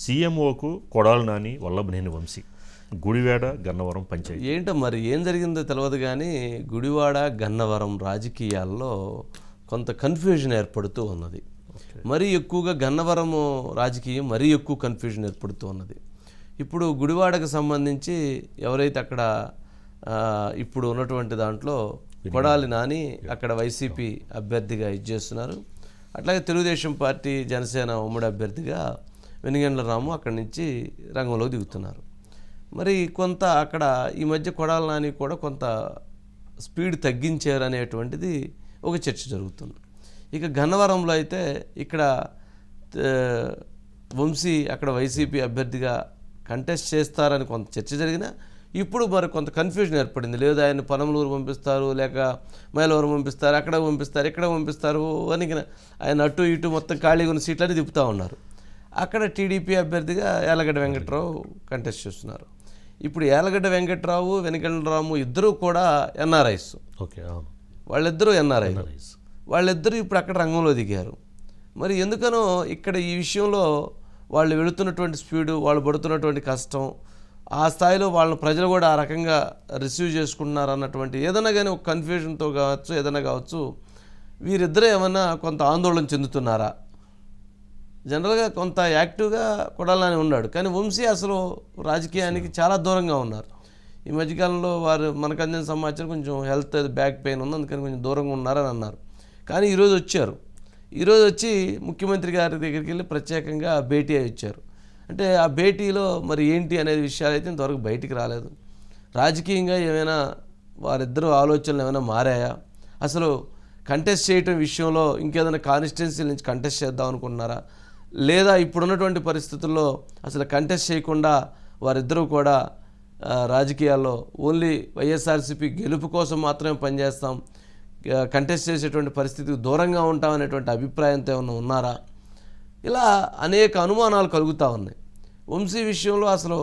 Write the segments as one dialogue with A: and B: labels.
A: సీఎంఓకు కొడాలి నాని, వల్లభనేని వంశీ, గుడివాడ గన్నవరం పంచాయతీ.
B: ఏంటో మరి ఏం జరిగిందో తెలియదు కానీ గుడివాడ గన్నవరం రాజకీయాల్లో కొంత కన్ఫ్యూజన్ ఏర్పడుతూ ఉన్నది. మరీ ఎక్కువగా గన్నవరము రాజకీయం మరీ ఎక్కువ కన్ఫ్యూజన్ ఏర్పడుతూ ఉన్నది. ఇప్పుడు గుడివాడకు సంబంధించి ఎవరైతే అక్కడ ఇప్పుడు ఉన్నటువంటి దాంట్లో కొడాలి నాని అక్కడ వైసీపీ అభ్యర్థిగా ఇచ్చేస్తున్నారు. అట్లాగే తెలుగుదేశం పార్టీ జనసేన ఉమ్మడి అభ్యర్థిగా వెనిగండ్ల రాము అక్కడి నుంచి రంగంలోకి దిగుతున్నారు. మరి కొంత అక్కడ ఈ మధ్య కొడాలి నాని కూడా కొంత స్పీడ్ తగ్గించారు అనేటువంటిది ఒక చర్చ జరుగుతుంది. ఇక గన్నవరంలో అయితే ఇక్కడ వంశీ అక్కడ వైసీపీ అభ్యర్థిగా కంటెస్ట్ చేస్తారని కొంత చర్చ జరిగినా ఇప్పుడు మరి కొంత కన్ఫ్యూజన్ ఏర్పడింది. లేదు ఆయన పనమలూరు పంపిస్తారు, లేక మైలవరం పంపిస్తారు, అక్కడ పంపిస్తారు, ఇక్కడ పంపిస్తారు అని ఆయన అటు ఇటు మొత్తం ఖాళీగా ఉన్న సీట్లని తిప్పుతూ ఉన్నారు. అక్కడ టీడీపీ అభ్యర్థిగా యాలగడ్డ వెంకట్రావు కంటెస్ట్ చేస్తున్నారు. ఇప్పుడు యాలగడ్డ వెంకట్రావు, వెనిగండ్ల రాము ఇద్దరూ కూడా ఎన్ఆర్ఐస్.
A: ఓకే,
B: వాళ్ళిద్దరూ ఎన్ఆర్ఐస్. వాళ్ళిద్దరూ ఇప్పుడు అక్కడ రంగంలో దిగారు. మరి ఎందుకనో ఇక్కడ ఈ విషయంలో వాళ్ళు వెళుతున్నటువంటి స్పీడు, వాళ్ళు పడుతున్నటువంటి కష్టం, ఆ స్థాయిలో వాళ్ళని ప్రజలు కూడా ఆ రకంగా రిసీవ్ చేసుకుంటున్నారు అన్నటువంటి ఏదైనా కానీ ఒక కన్ఫ్యూజన్తో కావచ్చు, ఏదైనా కావచ్చు, వీరిద్దరూ ఏమన్నా కొంత ఆందోళన చెందుతున్నారా? జనరల్గా కొంత యాక్టివ్గా కొడాలని ఉన్నాడు, కానీ వంశీ అసలు రాజకీయానికి చాలా దూరంగా ఉన్నారు. ఈ మధ్యకాలంలో వారు మనకు అందిన సమాచారం కొంచెం హెల్త్ బ్యాక్ పెయిన్ ఉంది, అందుకని కొంచెం దూరంగా ఉన్నారని అన్నారు. కానీ ఈరోజు వచ్చారు. ఈరోజు వచ్చి ముఖ్యమంత్రి గారి దగ్గరికి వెళ్ళి ప్రత్యేకంగా భేటీ ఇచ్చారు. అంటే ఆ భేటీలో మరి ఏంటి అనేది విషయాలు అయితే ఇంతవరకు బయటికి రాలేదు. రాజకీయంగా ఏమైనా వారిద్దరూ ఆలోచనలు ఏమైనా మారాయా, అసలు కంటెస్ట్ చేయటం విషయంలో ఇంకేదైనా కాన్స్టిట్యున్సీ నుంచి కంటెస్ట్ చేద్దాం అనుకుంటున్నారా, లేదా ఇప్పుడున్నటువంటి పరిస్థితుల్లో అసలు కంటెస్ట్ చేయకుండా వారిద్దరూ కూడా రాజకీయాల్లో ఓన్లీ వైఎస్ఆర్సీపీ గెలుపు కోసం మాత్రమే పనిచేస్తాం, కంటెస్ట్ చేసేటువంటి పరిస్థితికి దూరంగా ఉంటామనేటువంటి అభిప్రాయంతో ఏమన్నా ఉన్నారా? ఇలా అనేక అనుమానాలు కలుగుతూ ఉన్నాయి. వంశీ విషయంలో అసలు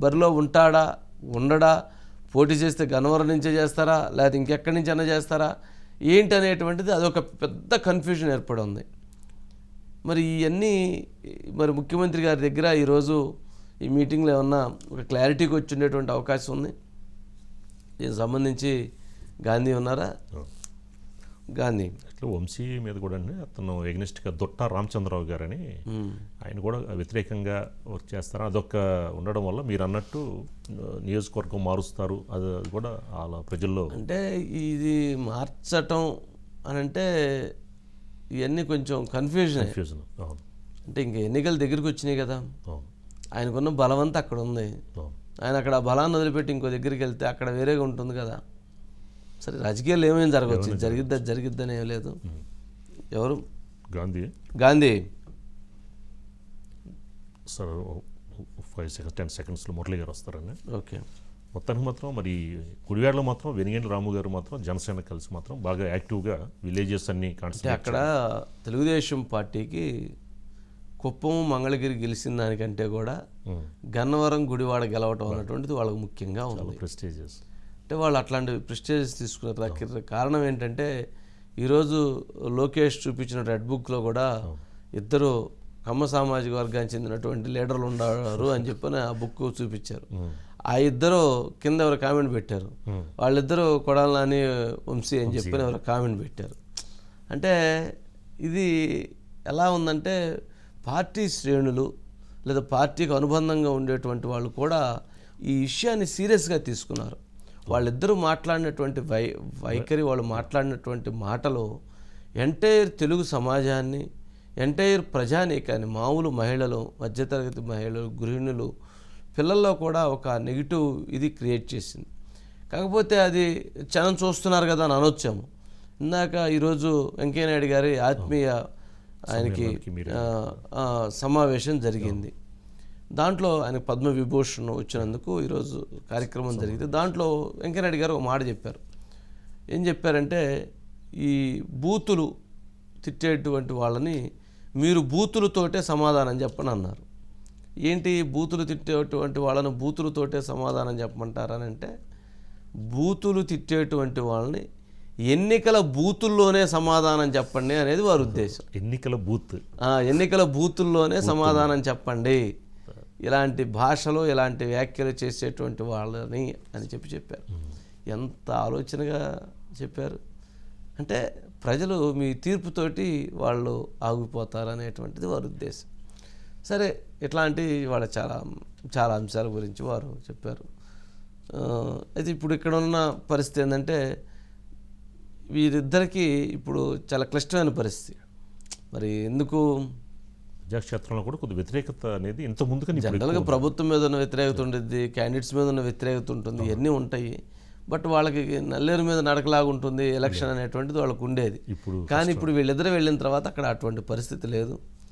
B: బరిలో ఉంటాడా, ఉండడా, పోటీ చేస్తే గన్నవరం నుంచే చేస్తారా, లేదా ఇంకెక్కడి నుంచి అన్నా చేస్తారా, ఏంటి అనేటువంటిది అదొక పెద్ద కన్ఫ్యూజన్ ఏర్పడి ఉంది. మరి ఇవన్నీ మరి ముఖ్యమంత్రి గారి దగ్గర ఈరోజు ఈ మీటింగ్లో ఏమన్నా ఒక క్లారిటీకి వచ్చి ఉండేటువంటి అవకాశం ఉంది. దీనికి సంబంధించి గాంధీ ఉన్నారా? గాంధీ
A: అట్లా వంశీ మీద కూడా అతను ఎగ్నెస్ట్గా దొట్ట రామచంద్రరావు గారని ఆయన కూడా వ్యతిరేకంగా వర్క్ చేస్తారు. అదొక ఉండడం వల్ల మీరు అన్నట్టు నియోజకవర్గం మారుస్తారు, అది కూడా అలా ప్రజల్లో
B: అంటే ఇది మార్చటం అని అంటే ఇవన్నీ కొంచెం కన్ఫ్యూజన్. అంటే ఇంక ఎన్నికల దగ్గరికి వచ్చినాయి కదా, ఆయనకున్న బలవంతా అక్కడ ఉంది. ఆయన అక్కడ బలాన్ని వదిలిపెట్టి ఇంకో దగ్గరికి వెళ్తే అక్కడ వేరేగా ఉంటుంది కదా. సరే, రాజకీయాలు ఏమైనా జరగవచ్చు, జరిగిద్దని ఏం లేదు. ఎవరు? గాంధీ
A: సార్ 5-10 సెకండ్స్లో మురళి గారు వస్తారని.
B: ఓకే,
A: మొత్తానికి మాత్రం మరి గుడివాడలో మాత్రం వెనిగండ్ల రాము గారు మాత్రం జనసేన కలిసి మాత్రం బాగా యాక్టివ్గా విలేజెస్ అన్ని
B: అంటే అక్కడ తెలుగుదేశం పార్టీకి కుప్పం మంగళగిరి గెలిచిన దానికంటే కూడా గన్నవరం గుడివాడ గెలవటం అన్నటువంటిది వాళ్ళకు ముఖ్యంగా ఉంది.
A: ప్రెస్టీజియస్ అంటే
B: వాళ్ళు అట్లాంటి ప్రెస్టీజియస్ తీసుకున్నారు. కారణం ఏంటంటే ఈరోజు లోకేష్ చూపించిన రెడ్ బుక్లో కూడా ఇద్దరు కమ్మ సామాజిక వర్గానికి చెందినటువంటి లీడర్లు ఉన్నారు అని చెప్పని ఆ బుక్ చూపించారు. ఆ ఇద్దరు కింద ఎవరు కామెంట్ పెట్టారు, వాళ్ళిద్దరూ కొడాలి నాని, వంశీ అని చెప్పని ఎవరు కామెంట్ పెట్టారు. అంటే ఇది ఎలా ఉందంటే పార్టీ శ్రేణులు లేదా పార్టీకి అనుబంధంగా ఉండేటువంటి వాళ్ళు కూడా ఈ విషయాన్ని సీరియస్గా తీసుకున్నారు. వాళ్ళిద్దరూ మాట్లాడినటువంటి వైఖరి, వాళ్ళు మాట్లాడినటువంటి మాటలు ఎంటైర్ తెలుగు సమాజాన్ని, ఎంటైర్ ప్రజానీకాన్ని, మామూలు మహిళలు, మధ్యతరగతి మహిళలు, గృహిణులు, పిల్లల్లో కూడా ఒక నెగిటివ్ ఇది క్రియేట్ చేసింది. కాకపోతే అది జనం చూస్తున్నారు కదా అని అనొచ్చాము. ఇందాక ఈరోజు వెంకయ్యనాయుడు గారి ఆత్మీయ ఆయనకి సమావేశం జరిగింది. దాంట్లో ఆయనకు పద్మవిభూషణ్ వచ్చినందుకు ఈరోజు కార్యక్రమం జరిగింది. దాంట్లో వెంకయ్యనాయుడు గారు ఒక మాట చెప్పారు. ఏం చెప్పారంటే, ఈ బూతులు తిట్టేటువంటి వాళ్ళని మీరు బూతులతోటే సమాధానం చెప్పని అన్నారు. ఏంటి బూతులు తిట్టేటువంటి వాళ్ళని బూతులతోటే సమాధానం చెప్పమంటారని అంటే, బూతులు తిట్టేటువంటి వాళ్ళని ఎన్నికల బూతుల్లోనే సమాధానం చెప్పండి అనేది వారి ఉద్దేశం.
A: ఎన్నికల బూత్
B: ఎన్నికల బూతుల్లోనే సమాధానం చెప్పండి, ఇలాంటి భాషలో ఇలాంటి వ్యాఖ్యలు చేసేటువంటి వాళ్ళని అని చెప్పారు. ఎంత ఆలోచనగా చెప్పారు అంటే ప్రజలు మీ తీర్పుతోటి వాళ్ళు ఆగిపోతారు అనేటువంటిది వారి ఉద్దేశం. సరే, ఇట్లాంటి వాళ్ళ చాలా చాలా అంశాల గురించి వారు చెప్పారు. అయితే ఇప్పుడు ఇక్కడ ఉన్న పరిస్థితి ఏంటంటే వీరిద్దరికీ ఇప్పుడు చాలా క్లిష్టమైన పరిస్థితి. మరి ఎందుకు
A: ప్రజాక్షేత్రంలో కూడా కొద్ది వ్యతిరేకత అనేది ఇంత ముందుగా
B: జనరల్గా ప్రభుత్వం మీద ఉన్న వ్యతిరేకత ఉంటుంది, క్యాండిడేట్స్ మీద ఉన్న వ్యతిరేకత ఉంటుంది, ఇవన్నీ ఉంటాయి. బట్ వాళ్ళకి నల్లేరు మీద నడకలాగా ఉంటుంది ఎలక్షన్ అనేటువంటిది వాళ్ళకు ఉండేది. కానీ ఇప్పుడు వీళ్ళిద్దరు వెళ్ళిన తర్వాత అక్కడ అటువంటి పరిస్థితి లేదు.